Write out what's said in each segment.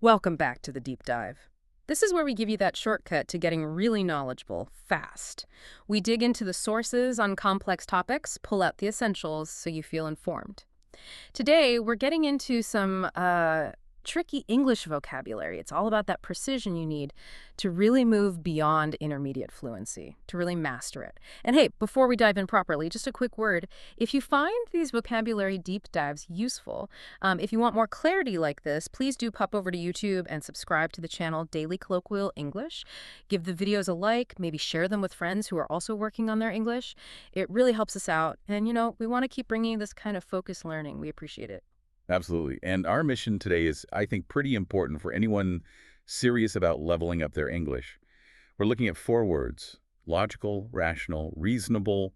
Welcome back to the deep dive. This is where we give you that shortcut to getting really knowledgeable fast. We dig into the sources on complex topics, pull out the essentials so you feel informed. Today, we're getting into some tricky English vocabulary. It's all about that precision you need to really move beyond intermediate fluency, to really master it. And hey, before we dive in properly, just a quick word. If you find these vocabulary deep dives useful, if you want more clarity like this, please do pop over to YouTube and subscribe to the channel Daily Colloquial English. Give the videos a like, maybe share them with friends who are also working on their English. It really helps us out. And, we want to keep bringing this kind of focused learning. We appreciate it. Absolutely. And our mission today is, I think, pretty important for anyone serious about leveling up their English. We're looking at 4 words: logical, rational, reasonable,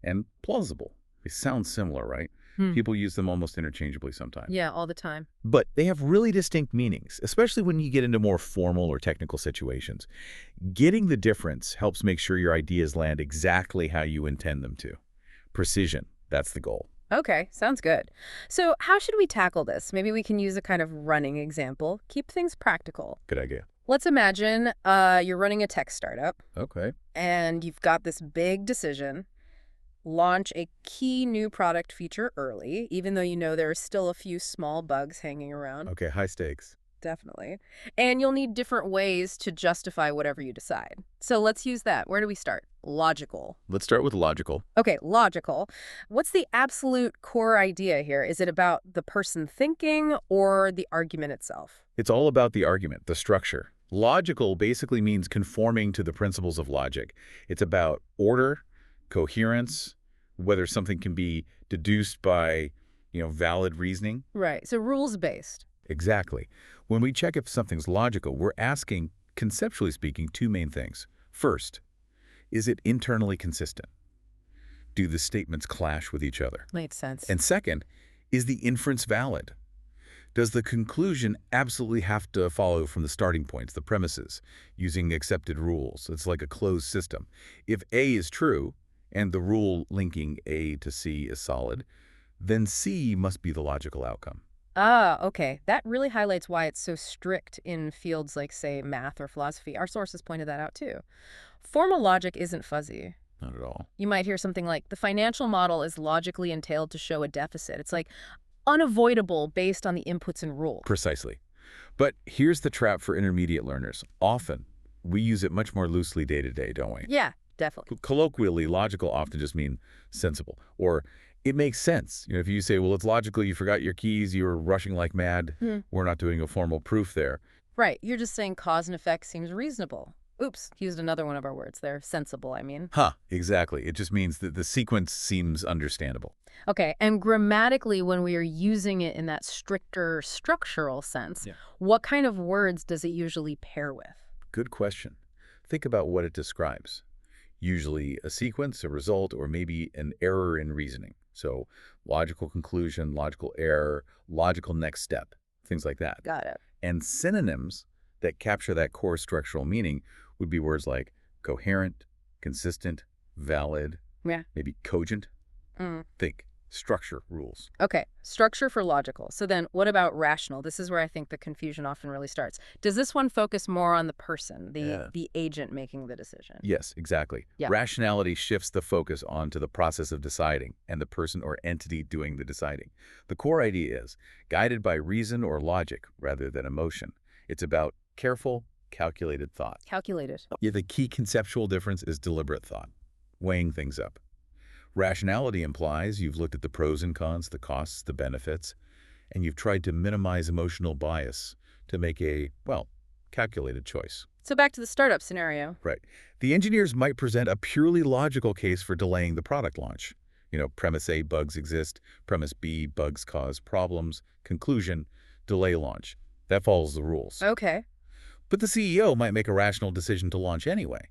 and plausible. They sound similar, right? People use them almost interchangeably sometimes. Yeah, all the time. But they have really distinct meanings, especially when you get into more formal or technical situations. Getting the difference helps make sure your ideas land exactly how you intend them to. Precision, that's the goal. Okay, sounds good. So how should we tackle this? Maybe we can use a kind of running example. Keep things practical. Good idea. Let's imagine you're running a tech startup. Okay. And you've got this big decision. Launch a key new product feature early, even though you know there are still a few small bugs hanging around. Okay, high stakes. Definitely. And you'll need different ways to justify whatever you decide. So let's use that. Where do we start? Logical. Let's start with logical. Okay, logical. What's the absolute core idea here? Is it about the person thinking or the argument itself? It's all about the argument, the structure. Logical basically means conforming to the principles of logic. It's about order, coherence, whether something can be deduced by, valid reasoning. Right, so rules-based. Exactly. When we check if something's logical, we're asking, conceptually speaking, 2 main things. First, is it internally consistent? Do the statements clash with each other? Makes sense. And second, is the inference valid? Does the conclusion absolutely have to follow from the starting points, the premises, using accepted rules? It's like a closed system. If A is true, and the rule linking A to C is solid, then C must be the logical outcome. Ah, okay. That really highlights why it's so strict in fields like, say, math or philosophy. Our sources pointed that out, too. Formal logic isn't fuzzy. Not at all. You might hear something like, the financial model is logically entailed to show a deficit. It's like unavoidable based on the inputs and rules. Precisely. But here's the trap for intermediate learners. Often, we use it much more loosely day to day, don't we? Yeah, definitely. Colloquially, logical often just mean sensible, or it makes sense. If you say, well, it's logical, you forgot your keys, you were rushing like mad, we're not doing a formal proof there. Right. You're just saying cause and effect seems reasonable. Oops, used another one of our words there. Sensible, I mean. Exactly. It just means that the sequence seems understandable. Okay, and grammatically, when we are using it in that stricter structural sense, what kind of words does it usually pair with? Good question. Think about what it describes. Usually a sequence, a result, or maybe an error in reasoning. So logical conclusion, logical error, logical next step, things like that. Got it. And synonyms that capture that core structural meaning would be words like coherent, consistent, valid, maybe cogent. Think structure rules. Okay, structure for logical. So then what about rational? This is where I think the confusion often really starts. Does this one focus more on the person, the agent making the decision? Yes, exactly. Yeah. Rationality shifts the focus onto the process of deciding and the person or entity doing the deciding. The core idea is guided by reason or logic rather than emotion. It's about careful, calculated thought. Calculated. Yeah, the key conceptual difference is deliberate thought, weighing things up. Rationality implies you've looked at the pros and cons, the costs, the benefits, and you've tried to minimize emotional bias to make a, calculated choice. So back to the startup scenario. Right. The engineers might present a purely logical case for delaying the product launch. Premise A, bugs exist. Premise B, bugs cause problems. Conclusion, delay launch. That follows the rules. Okay. But the CEO might make a rational decision to launch anyway.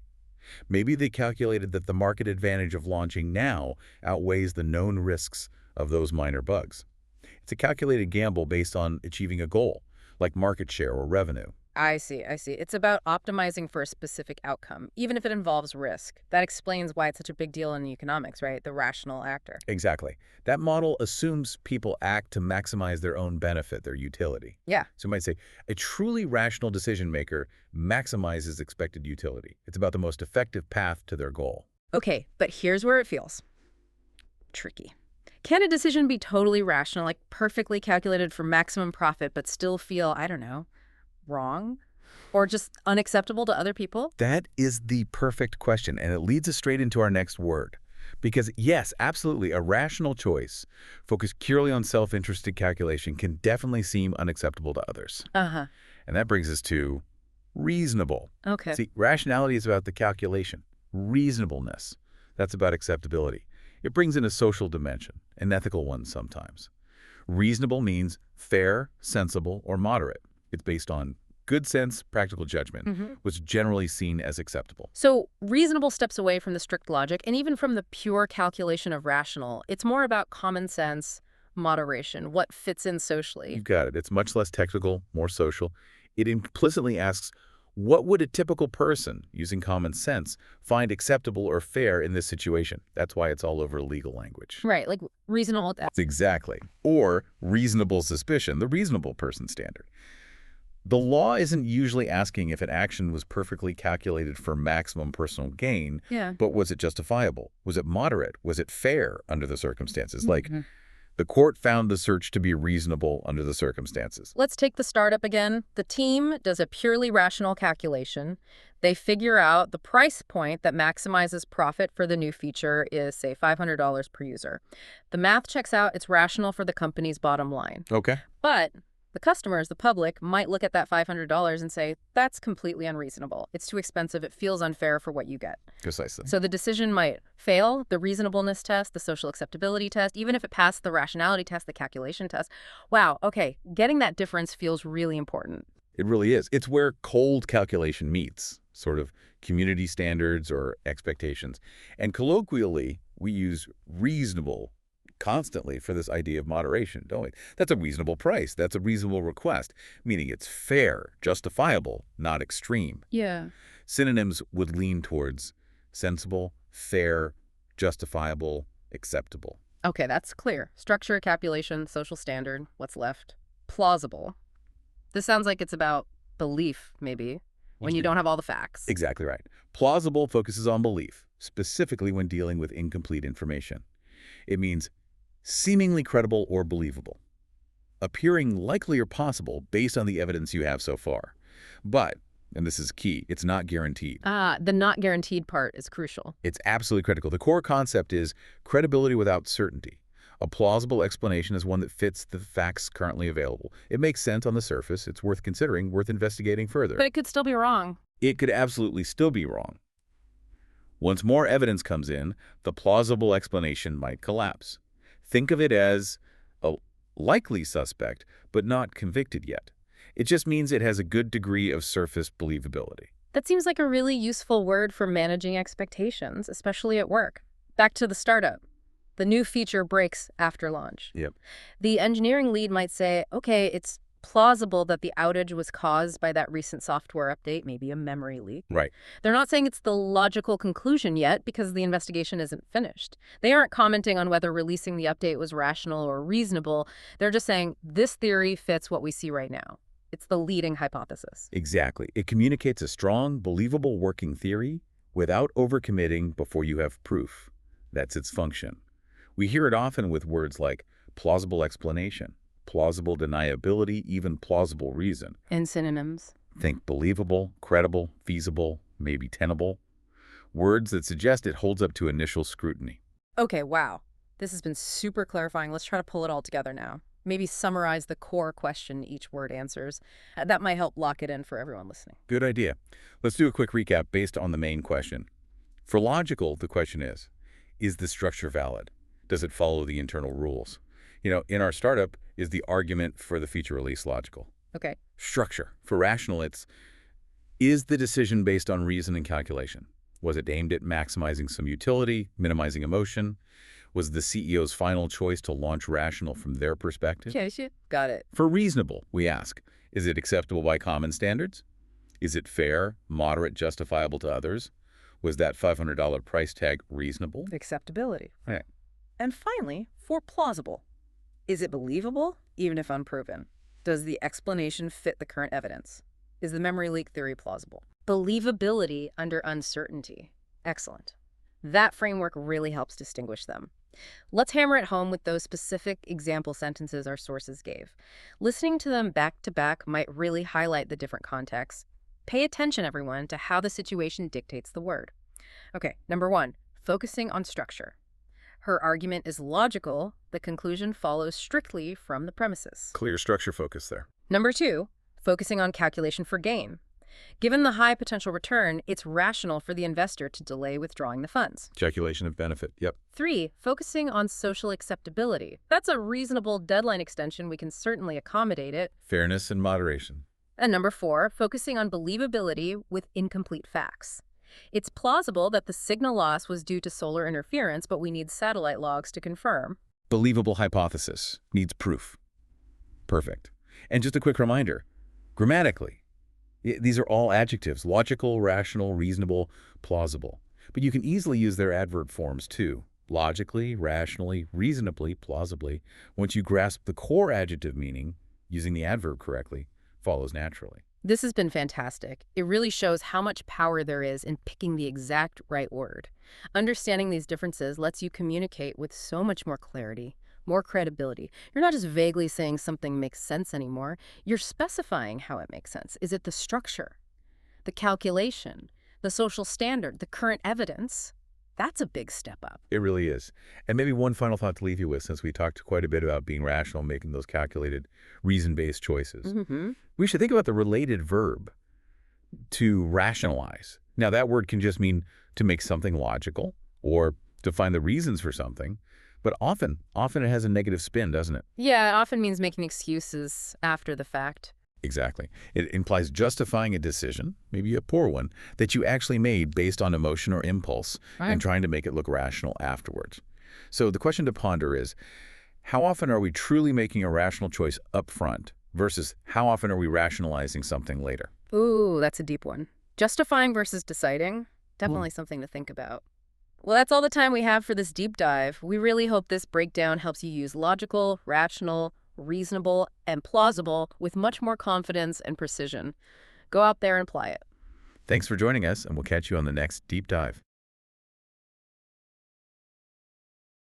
Maybe they calculated that the market advantage of launching now outweighs the known risks of those minor bugs. It's a calculated gamble based on achieving a goal, like market share or revenue. I see, I see. It's about optimizing for a specific outcome, even if it involves risk. That explains why it's such a big deal in economics, right? The rational actor. Exactly. That model assumes people act to maximize their own benefit, their utility. Yeah. So you might say, a truly rational decision maker maximizes expected utility. It's about the most effective path to their goal. Okay, but here's where it feels tricky. Can a decision be totally rational, like perfectly calculated for maximum profit, but still feel, I don't know, wrong? Or just unacceptable to other people? That is the perfect question, and it leads us straight into our next word. Because yes, absolutely, a rational choice focused purely on self-interested calculation can definitely seem unacceptable to others. Uh-huh. And that brings us to reasonable. Okay. See, rationality is about the calculation. Reasonableness, that's about acceptability. It brings in a social dimension, an ethical one sometimes. Reasonable means fair, sensible, or moderate. It's based on good sense, practical judgment, which is generally seen as acceptable. So reasonable steps away from the strict logic and even from the pure calculation of rational. It's more about common sense, moderation, what fits in socially. You've got it. It's much less technical, more social. It implicitly asks, what would a typical person, using common sense, find acceptable or fair in this situation? That's why it's all over legal language. Right, like reasonable. Exactly. Or reasonable suspicion, the reasonable person standard. The law isn't usually asking if an action was perfectly calculated for maximum personal gain, but was it justifiable? Was it moderate? Was it fair under the circumstances? Like, the court found the search to be reasonable under the circumstances. Let's take the startup again. The team does a purely rational calculation. They figure out the price point that maximizes profit for the new feature is, say, $500 per user. The math checks out. It's rational for the company's bottom line. Okay. But the customers, the public, might look at that $500 and say, that's completely unreasonable. It's too expensive. It feels unfair for what you get. Precisely. So the decision might fail, the reasonableness test, the social acceptability test, even if it passed the rationality test, the calculation test. Wow, okay, getting that difference feels really important. It really is. It's where cold calculation meets, sort of community standards or expectations. And colloquially, we use reasonable constantly for this idea of moderation, don't we? That's a reasonable price. That's a reasonable request, meaning it's fair, justifiable, not extreme. Yeah. Synonyms would lean towards sensible, fair, justifiable, acceptable. Okay, that's clear. Structure, calculation, social standard, what's left? Plausible. This sounds like it's about belief, maybe, when you don't have all the facts. Exactly right. Plausible focuses on belief, specifically when dealing with incomplete information. It means seemingly credible or believable, appearing likely or possible based on the evidence you have so far. But, and this is key, it's not guaranteed. The not guaranteed part is crucial. It's absolutely critical. The core concept is credibility without certainty. A plausible explanation is one that fits the facts currently available. It makes sense on the surface. It's worth considering, worth investigating further. But it could still be wrong. It could absolutely still be wrong. Once more evidence comes in, the plausible explanation might collapse. Think of it as a likely suspect, but not convicted yet. It just means it has a good degree of surface believability. That seems like a really useful word for managing expectations, especially at work. Back to the startup. The new feature breaks after launch. Yep. The engineering lead might say, okay, it's plausible that the outage was caused by that recent software update, maybe a memory leak. Right. They're not saying it's the logical conclusion yet because the investigation isn't finished. They aren't commenting on whether releasing the update was rational or reasonable. They're just saying this theory fits what we see right now. It's the leading hypothesis. Exactly. It communicates a strong, believable working theory without overcommitting before you have proof. That's its function. We hear it often with words like plausible explanation, plausible deniability, even plausible reason. And synonyms. Think believable, credible, feasible, maybe tenable. Words that suggest it holds up to initial scrutiny. Okay, wow. This has been super clarifying. Let's try to pull it all together now. Maybe summarize the core question each word answers. That might help lock it in for everyone listening. Good idea. Let's do a quick recap based on the main question. For logical, the question is the structure valid? Does it follow the internal rules? In our startup, is the argument for the feature release logical? Okay. Structure. For rational, is the decision based on reason and calculation? Was it aimed at maximizing some utility, minimizing emotion? Was the CEO's final choice to launch rational from their perspective? Got it. For reasonable, we ask, is it acceptable by common standards? Is it fair, moderate, justifiable to others? Was that $500 price tag reasonable? Acceptability. Right. And finally, for plausible. Is it believable, even if unproven? Does the explanation fit the current evidence? Is the memory leak theory plausible? Believability under uncertainty. Excellent. That framework really helps distinguish them. Let's hammer it home with those specific example sentences our sources gave. Listening to them back to back might really highlight the different contexts. Pay attention, everyone, to how the situation dictates the word. Okay, number 1, focusing on structure. Her argument is logical. The conclusion follows strictly from the premises. Clear structure focus there. Number 2, focusing on calculation for gain. Given the high potential return, it's rational for the investor to delay withdrawing the funds. Calculation of benefit, yep. 3, focusing on social acceptability. That's a reasonable deadline extension. We can certainly accommodate it. Fairness and moderation. And number 4, focusing on believability with incomplete facts. It's plausible that the signal loss was due to solar interference, but we need satellite logs to confirm. Believable hypothesis. Needs proof. Perfect. And just a quick reminder, grammatically, these are all adjectives: logical, rational, reasonable, plausible. But you can easily use their adverb forms too. Logically, rationally, reasonably, plausibly. Once you grasp the core adjective meaning, using the adverb correctly follows naturally. This has been fantastic. It really shows how much power there is in picking the exact right word. Understanding these differences lets you communicate with so much more clarity, more credibility. You're not just vaguely saying something makes sense anymore. You're specifying how it makes sense. Is it the structure, the calculation, the social standard, the current evidence? That's a big step up. It really is. And maybe one final thought to leave you with, since we talked quite a bit about being rational, making those calculated, reason-based choices. We should think about the related verb, to rationalize. Now, that word can just mean to make something logical or to find the reasons for something. But often it has a negative spin, doesn't it? Yeah, it often means making excuses after the fact. Exactly. It implies justifying a decision, maybe a poor one, that you actually made based on emotion or impulse, and trying to make it look rational afterwards. So the question to ponder is, how often are we truly making a rational choice up front versus how often are we rationalizing something later? Ooh, that's a deep one. Justifying versus deciding, definitely something to think about. Well, that's all the time we have for this deep dive. We really hope this breakdown helps you use logical, rational, reasonable, and plausible with much more confidence and precision. Go out there and apply it. Thanks for joining us, and we'll catch you on the next deep dive.